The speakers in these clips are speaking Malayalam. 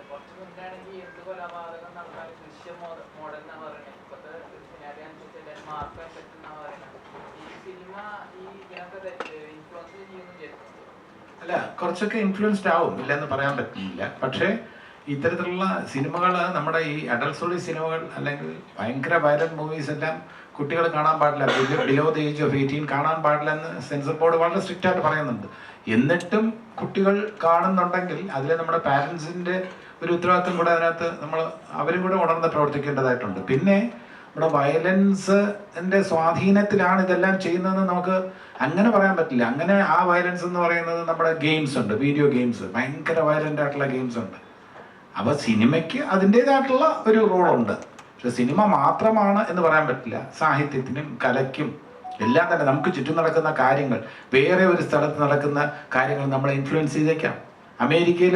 കുറച്ച് മുന്നേ ആണെങ്കിൽ എന്ത് കൊലപാതകം നടത്താൻ ദൃശ്യം മോഡൽ എന്നാ പറയുന്നത്. ഇപ്പോഴത്തെ സിനാരി അനുസരിച്ച് മാർക്ക് എഫക്ട് എന്നാ പറയുന്നത്. ഈ സിനിമ ഈ ഇതിനൊക്കെ ഇൻഫ്ലുവൻസ് ചെയ്യുന്നു വിചാരിക്കുന്നു. അല്ല, കുറച്ചൊക്കെ ഇൻഫ്ലുവൻസ്ഡ് ആവും, ഇല്ലെന്ന് പറയാൻ പറ്റില്ല. പക്ഷേ ഇത്തരത്തിലുള്ള സിനിമകൾ, നമ്മുടെ ഈ അഡൽട്ട് സ്റ്റോറി സിനിമകൾ അല്ലെങ്കിൽ ഭയങ്കര വയലന്റ് മൂവീസ് എല്ലാം കുട്ടികൾ കാണാൻ പാടില്ല, ബിലോ ദ ഏജ് ഓഫ് 18 കാണാൻ പാടില്ല എന്ന് സെൻസർ ബോർഡ് വളരെ സ്ട്രിക്റ്റ് ആയിട്ട് പറയുന്നുണ്ട്. എന്നിട്ടും കുട്ടികൾ കാണുന്നുണ്ടെങ്കിൽ അതിൽ നമ്മുടെ പാരൻസിൻ്റെ ഒരു ഉത്തരവാദിത്വം കൂടെ അതിനകത്ത് അവരും കൂടെ ഉണർന്ന് പ്രവർത്തിക്കേണ്ടതായിട്ടുണ്ട്. പിന്നെ നമ്മുടെ വയലൻസിൻ്റെ സ്വാധീനത്തിലാണ് ഇതെല്ലാം ചെയ്യുന്നതെന്ന് നമുക്ക് അങ്ങനെ പറയാൻ പറ്റില്ല. അങ്ങനെ ആ വയലൻസ് എന്ന് പറയുന്നത് നമ്മുടെ ഗെയിംസ് ഉണ്ട്, വീഡിയോ ഗെയിംസ്, ഭയങ്കര വയലൻ്റ് ആയിട്ടുള്ള ഗെയിംസ് ഉണ്ട്. അപ്പോൾ സിനിമയ്ക്ക് അതിൻ്റേതായിട്ടുള്ള ഒരു റോളുണ്ട്. പക്ഷെ സിനിമ മാത്രമാണ് എന്ന് പറയാൻ പറ്റില്ല. സാഹിത്യത്തിനും കലയ്ക്കും എല്ലാം തന്നെ നമുക്ക് ചുറ്റും നടക്കുന്ന കാര്യങ്ങൾ, വേറെ ഒരു സ്ഥലത്ത് നടക്കുന്ന കാര്യങ്ങൾ നമ്മളെ ഇൻഫ്ലുവൻസ് ചെയ്തേക്കാം. അമേരിക്കയിൽ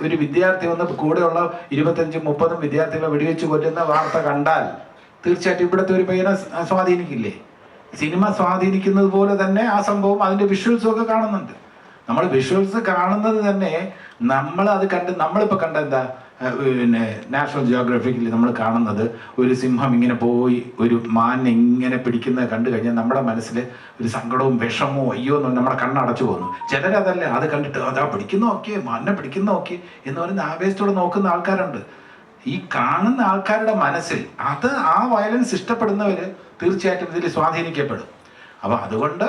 ഒരു വിദ്യാർത്ഥി വന്ന് കൂടെയുള്ള 25-30 വിദ്യാർത്ഥികളെ വെടിവെച്ച് കൊല്ലുന്ന വാർത്ത കണ്ടാൽ തീർച്ചയായിട്ടും ഇവിടുത്തെ ഒരു പയ്യനെ സ്വാധീനിക്കില്ലേ? സിനിമ സ്വാധീനിക്കുന്നത് പോലെ തന്നെ ആ സംഭവം അതിൻ്റെ വിഷ്വൽസും ഒക്കെ കാണുന്നുണ്ട്. നമ്മൾ വിഷ്വൽസ് കാണുന്നത് തന്നെ നമ്മളിപ്പോൾ കണ്ട എന്താ, പിന്നെ നാഷണൽ ജിയോഗ്രഫിക്കിൽ നമ്മൾ കാണുന്നത് ഒരു സിംഹം ഇങ്ങനെ പോയി ഒരു മാനിനെ ഇങ്ങനെ പിടിക്കുന്നത് കണ്ടു കഴിഞ്ഞാൽ നമ്മുടെ മനസ്സിൽ ഒരു സങ്കടവും വിഷമവും അയ്യോ എന്ന് നമ്മുടെ കണ്ണടച്ചു പോകുന്നു. ചിലരതല്ല, അത് കണ്ടിട്ട് അതാ പിടിക്കുന്ന നോക്കിയേ, മാനിനെ പിടിക്കുന്ന നോക്കി എന്ന് പറയുന്ന ആവേശത്തോടെ നോക്കുന്ന ആൾക്കാരുണ്ട്. ഈ കാണുന്ന ആൾക്കാരുടെ മനസ്സിൽ ആ വയലൻസ് ഇഷ്ടപ്പെടുന്നവർ തീർച്ചയായിട്ടും ഇതിൽ സ്വാധീനിക്കപ്പെടും. അപ്പോൾ അതുകൊണ്ട്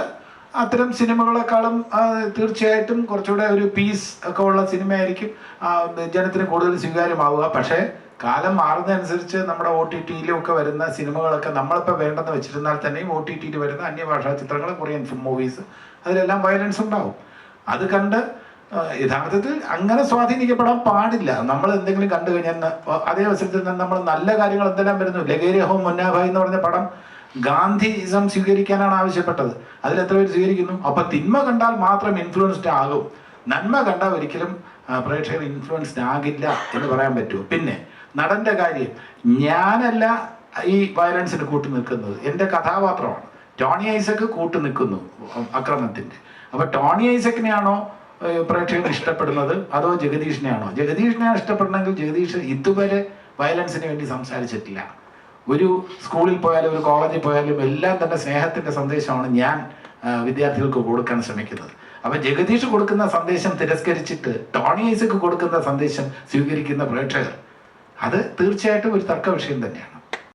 അത്തരം സിനിമകളെക്കാളും തീർച്ചയായിട്ടും കുറച്ചുകൂടെ ഒരു പീസ് ഒക്കെ ഉള്ള സിനിമയായിരിക്കും ജനത്തിന് കൂടുതൽ സ്വീകാര്യമാവുക. പക്ഷേ കാലം മാറുന്നതനുസരിച്ച് നമ്മുടെ OTT-യിലും ഒക്കെ വരുന്ന സിനിമകളൊക്കെ നമ്മളിപ്പോൾ വേണ്ടെന്ന് വെച്ചിരുന്നാൽ തന്നെയും OTT-യിൽ വരുന്ന അന്യഭാഷാ ചിത്രങ്ങൾ, കൊറിയൻ മൂവീസ്, അതിലെല്ലാം വയലൻസ് ഉണ്ടാവും. അത് കണ്ട് യഥാർത്ഥത്തിൽ അങ്ങനെ സ്വാധീനിക്കപ്പെടാൻ പാടില്ല. നമ്മൾ എന്തെങ്കിലും കണ്ടു കഴിഞ്ഞാൽ അതേ അവസരത്തിൽ തന്നെ നമ്മൾ നല്ല കാര്യങ്ങൾ എന്തെല്ലാം വരുന്നു. ലഗേരിയ ഹോം മുന്നാഭായ് എന്ന് പറഞ്ഞ പടം ഗാന്ധിയിസം സ്വീകരിക്കാനാണ് ആവശ്യപ്പെട്ടത്. അതിലെത്ര പേര് സ്വീകരിക്കുന്നു? അപ്പം തിന്മ കണ്ടാൽ മാത്രം ഇൻഫ്ലുവൻസ്ഡ് ആകും, നന്മ കണ്ടാൽ ഒരിക്കലും പ്രേക്ഷകർ ഇൻഫ്ലുവൻസ്ഡ് ആകില്ല എന്ന് പറയാൻ പറ്റുമോ? പിന്നെ നടൻ്റെ കാര്യം, ഞാനല്ല ഈ വയലൻസിന് കൂട്ടു നിൽക്കുന്നത്, എൻ്റെ കഥാപാത്രമാണ്. ടോണി ഐസക്ക് കൂട്ടു നിൽക്കുന്നു അക്രമത്തിൻ്റെ. അപ്പോൾ ടോണി ഐസക്കിനെയാണോ പ്രേക്ഷകർ ഇഷ്ടപ്പെടുന്നത്, അതോ ജഗദീഷിനെയാണോ? ജഗദീഷിനെയാണ് ഇഷ്ടപ്പെടണമെങ്കിൽ ജഗദീഷ് ഇതുവരെ വയലൻസിന് വേണ്ടി സംസാരിച്ചിട്ടില്ല. ഒരു സ്കൂളിൽ പോയാലും ഒരു കോളേജിൽ പോയാലും എല്ലാം തന്നെ സ്നേഹത്തിൻ്റെ സന്ദേശമാണ് ഞാൻ വിദ്യാർത്ഥികൾക്ക് കൊടുക്കാൻ ശ്രമിക്കുന്നത്. അപ്പം ജഗദീഷ് കൊടുക്കുന്ന സന്ദേശം തിരസ്കരിച്ചിട്ട് ടോണി ഐസക്ക് കൊടുക്കുന്ന സന്ദേശം സ്വീകരിക്കുന്ന പ്രേക്ഷകർ, അത് തീർച്ചയായിട്ടും ഒരു തർക്ക വിഷയം തന്നെയാണ്.